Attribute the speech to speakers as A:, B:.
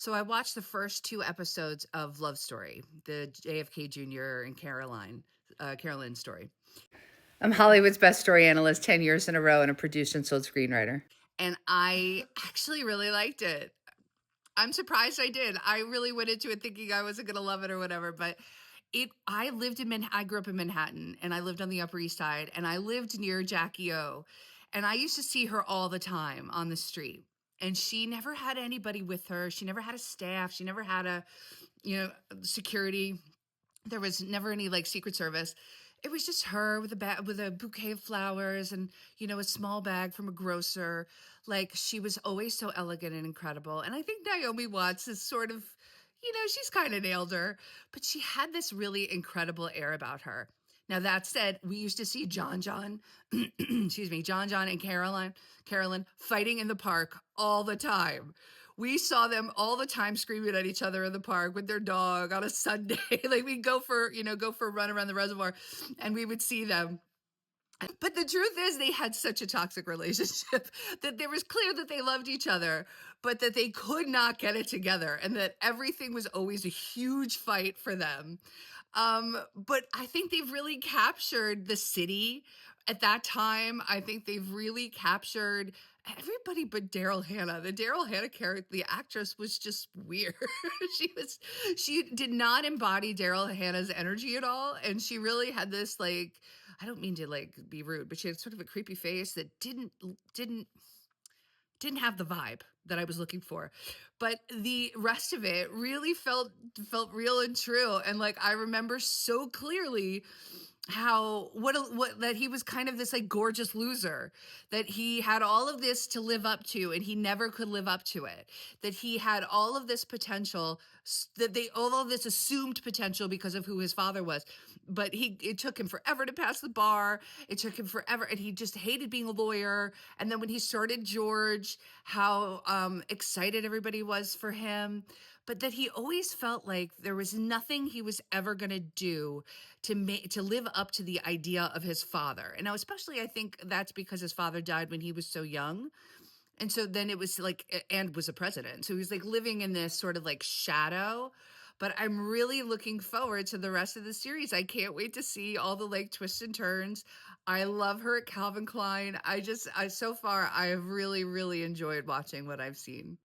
A: So I watched the first 2 episodes of Love Story, the JFK Jr. and Carolyn story,
B: I'm Hollywood's best story analyst 10 years in a row and a produced and sold screenwriter.
A: and I actually really liked it. I'm surprised I did. I really went into it thinking I wasn't gonna love it or whatever, but I grew up in Manhattan, and I lived on the Upper East Side, and I lived near Jackie O, and I used to see her all the time on the street, and she never had anybody with her. She never had a staff. She never had you know, security. There was never any, like, Secret Service. It was just her with a bouquet of flowers and, a small bag from a grocer. Like, she was always so elegant and incredible, and I think Naomi Watts is sort of, she's kinda nailed her, but she had this really incredible air about her. Now, that said, we used to see John, excuse me, John and Carolyn fighting in the park all the time. We saw them all the time screaming at each other in the park with their dog on a Sunday. Like, we'd go for a run around the reservoir, and we would see them. But the truth is they had such a toxic relationship that there was clear that they loved each other, but that they could not get it together and that everything was always a huge fight for them. But I think they've really captured the city at that time. I think they've really captured everybody but Daryl Hannah. The Daryl Hannah character, the actress, was just weird. she was she did not embody Daryl Hannah's energy at all. And she really had this, like, I don't mean to, like, be rude, but she had sort of a creepy face that didn't have the vibe that I was looking for. But the rest of it really felt real and true. And, like, I remember so clearly how what that he was kind of this, like, gorgeous loser, that he had all of this to live up to and he never could live up to it, that he had all of this potential, that they all of this assumed potential because of who his father was, but he it took him forever to pass the bar. It took him forever, and he just hated being a lawyer. And then when he started George, how excited everybody was for him, but that he always felt like there was nothing he was ever going to do to live up to the idea of his father. And now, especially, I think that's because his father died when he was so young. And so then it was like, and was a president. So he was, like, living in this sort of, like, shadow. But I'm really looking forward to the rest of the series. I can't wait to see all the, like, twists and turns. I love her at Calvin Klein. So far, I have really, really enjoyed watching what I've seen.